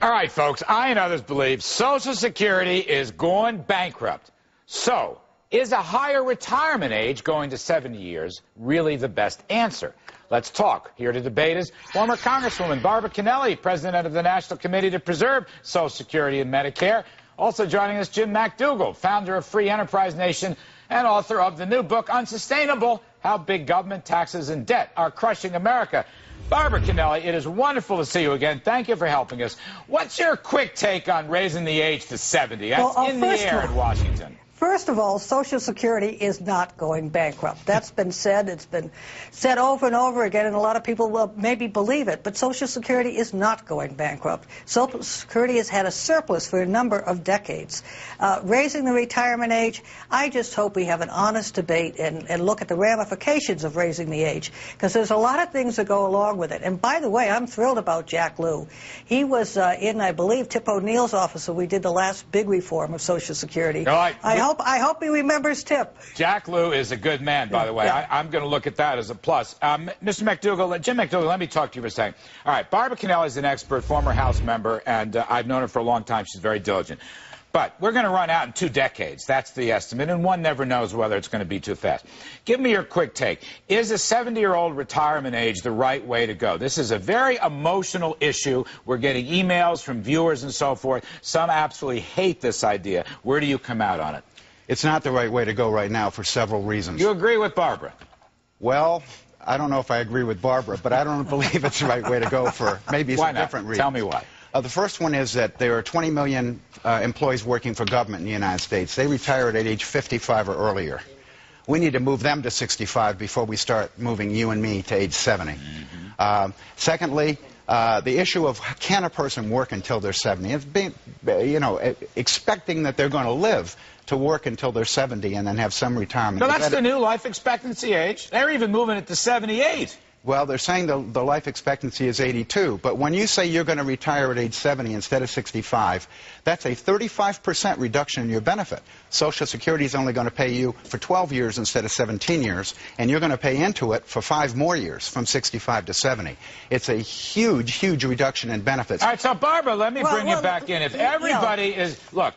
All right, folks, I and others believe Social Security is going bankrupt. So, is a higher retirement age, going to 70 years, really the best answer? Let's talk. Here to debate is former Congresswoman Barbara Kennelly, president of the National Committee to Preserve Social Security and Medicare. Also joining us, Jim McDougall, founder of Free Enterprise Nation and author of the new book, Unsustainable: How Big Government, Taxes, and Debt Are Crushing America. Barbara Kennelly, it is wonderful to see you again. Thank you for helping us. What's your quick take on raising the age to 70? That's in the air in Washington. First of all, Social Security is not going bankrupt. That's been said. It's been said over and over again, and a lot of people will maybe believe it. But Social Security is not going bankrupt. Social Security has had a surplus for a number of decades. Raising the retirement age, I just hope we have an honest debate and look at the ramifications of raising the age, because there's a lot of things that go along with it. And by the way, I'm thrilled about Jack Lew. He was in, I believe, Tip O'Neill's office when we did the last big reform of Social Security. No, I hope he remembers Tip. Jack Lew is a good man, by the way. Yeah. I'm going to look at that as a plus. Mr. McDougall, Jim McDougall, let me talk to you for a second. All right, Barbara Kennelly is an expert, former House member, and I've known her for a long time. She's very diligent. But we're going to run out in 2 decades. That's the estimate, and one never knows whether it's going to be too fast. Give me your quick take. Is a 70-year-old retirement age the right way to go? This is a very emotional issue. We're getting emails from viewers and so forth. Some absolutely hate this idea. Where do you come out on it? It's not the right way to go right now for several reasons. You agree with Barbara? Well, I don't know if I agree with Barbara, but I don't believe it's the right way to go for maybe some different reasons. Tell me why. The first one is that there are 20 million employees working for government in the United States. They retire at age 55 or earlier. We need to move them to 65 before we start moving you and me to age 70. Secondly, the issue of can a person work until they're 70? It's being, expecting that they're going to live to work until they're 70 and then have some retirement. No, that's the new life expectancy age. They're even moving it to 78. Well, they're saying the life expectancy is 82, but when you say you're going to retire at age 70 instead of 65, that's a 35% reduction in your benefit. Social Security is only going to pay you for 12 years instead of 17 years, and you're going to pay into it for 5 more years, from 65 to 70. It's a huge, huge reduction in benefits. All right, so Barbara, let me bring you back in. If everybody is, look,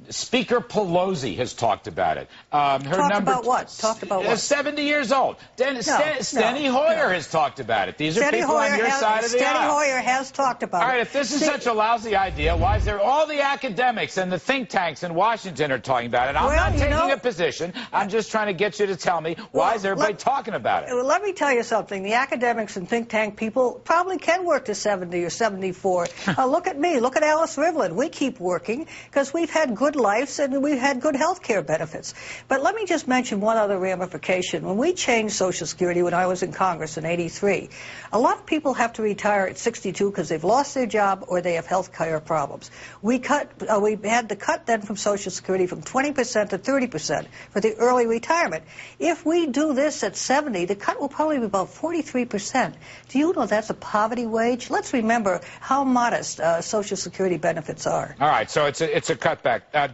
Speaker Pelosi has talked about it. Talked about what? 70 years old. Steny Hoyer has talked about it. These are people on your side of the aisle. Steny Hoyer has talked about it. All right, if this is such a lousy idea, why is there all the academics and the think tanks in Washington are talking about it? I'm not taking a position. I'm just trying to get you to tell me why is everybody talking about it? Well, let me tell you something. The academics and think tank people probably can work to 70 or 74. Look at me. Look at Alice Rivlin. We keep working because we've had good lives and we've had good health care benefits. But let me just mention one other ramification. When we changed Social Security when I was in Congress in '83, a lot of people have to retire at 62 because they've lost their job or they have health care problems. We had to cut then from Social Security from 20% to 30% for the early retirement. If we do this at 70, the cut will probably be about 43%. Do you know that's a poverty wage? Let's remember how modest Social Security benefits are. All right, so it's a cutback.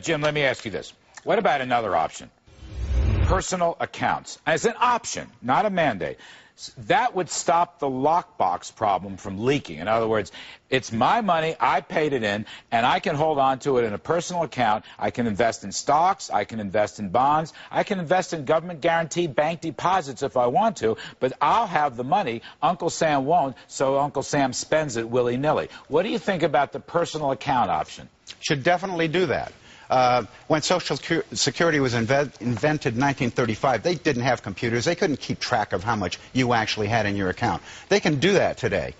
Jim, let me ask you this. What about another option? Personal accounts. As an option, not a mandate. That would stop the lockbox problem from leaking. In other words, it's my money, I paid it in, and I can hold on to it in a personal account. I can invest in stocks, I can invest in bonds, I can invest in government-guaranteed bank deposits if I want to, but I'll have the money. Uncle Sam won't, so Uncle Sam spends it willy-nilly. What do you think about the personal account option? Should definitely do that. When Social Security was invented in 1935, they didn't have computers. They couldn't keep track of how much you actually had in your account. They can do that today.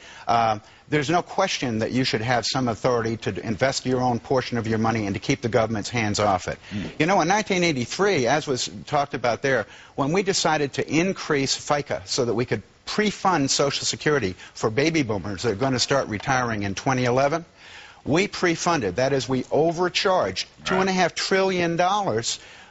There's no question that you should have some authority to invest your own portion of your money and to keep the government's hands off it. You know, in 1983, as was talked about there, when we decided to increase FICA so that we could pre-fund Social Security for baby boomers that are going to start retiring in 2011, we pre-funded. That is, we overcharged $2.5 trillion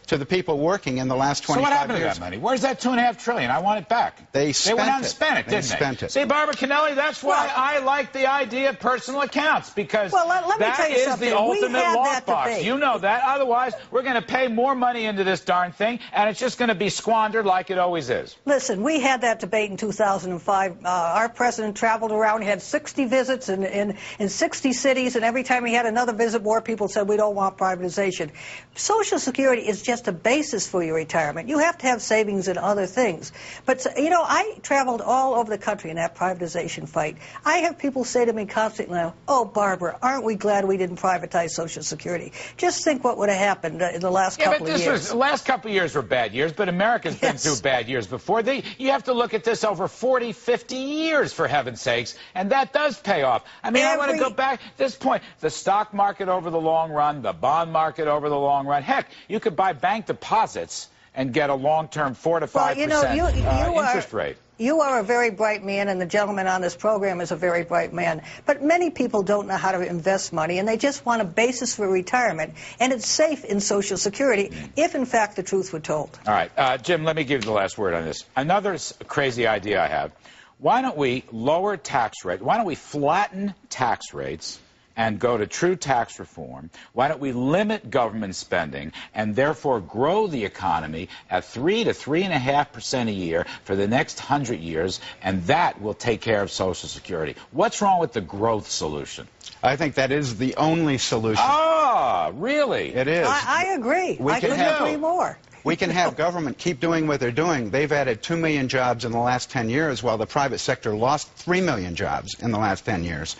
to the people working in the last 25 years. So what happened to that money? Where's that $2.5 trillion? I want it back. They went out and spent it, didn't they? Spent it. See, Barbara Kennelly, that's why I like the idea of personal accounts, because that is the ultimate lockbox. You know that. Otherwise, we're going to pay more money into this darn thing, and it's just going to be squandered like it always is. Listen, we had that debate in 2005. Our president traveled around. He had 60 visits in 60 cities, and every time he had another visit, more people said, we don't want privatization. Social Security is just a basis for your retirement. You have to have savings and other things. But, you know, I traveled all over the country in that privatization fight. I have people say to me constantly now, oh, Barbara, aren't we glad we didn't privatize Social Security? Just think what would have happened in the last couple of years. The last couple of years were bad years, but America's been through bad years before. You have to look at this over 40, 50 years, for heaven's sakes, and that does pay off. I mean, I want to go back to this point. The stock market over the long run, the bond market over the long run. Heck, you could buy bank deposits and get a long-term 4 to 5% interest rate. You are a very bright man, and the gentleman on this program is a very bright man. But many people don't know how to invest money, and they just want a basis for retirement, and it's safe in Social Security if, in fact, the truth were told. All right. Jim, let me give you the last word on this. Another crazy idea I have. Why don't we lower tax rate? Why don't we flatten tax rates and go to true tax reform? Why don't we limit government spending and therefore grow the economy at 3 to 3.5% a year for the next 100 years, and that will take care of Social Security? What's wrong with the growth solution? I think that is the only solution. Ah, really? It is. I agree. I couldn't agree more. We can have government keep doing what they're doing. They've added 2 million jobs in the last 10 years, while the private sector lost 3 million jobs in the last 10 years.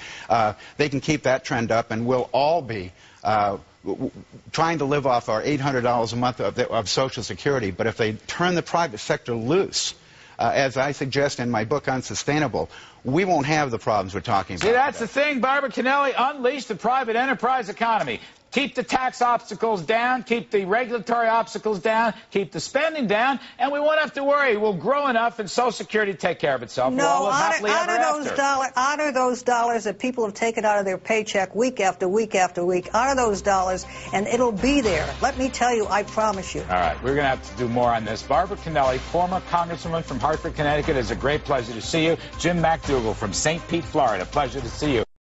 They can keep that trend up, and we'll all be trying to live off our $800 a month of Social Security. But if they turn the private sector loose, as I suggest in my book, Unsustainable, we won't have the problems we're talking about. See, that's the thing, Barbara Kennelly. Unleash the private enterprise economy. Keep the tax obstacles down, keep the regulatory obstacles down, keep the spending down, and we won't have to worry. We'll grow enough and Social Security take care of itself. No, honor those dollars that people have taken out of their paycheck week after week after week. Honor those dollars, and it'll be there. Let me tell you, I promise you. All right, we're going to have to do more on this. Barbara Kennelly, former Congresswoman from Hartford, Connecticut. It's a great pleasure to see you. Jim McDougall from St. Pete, Florida. Pleasure to see you.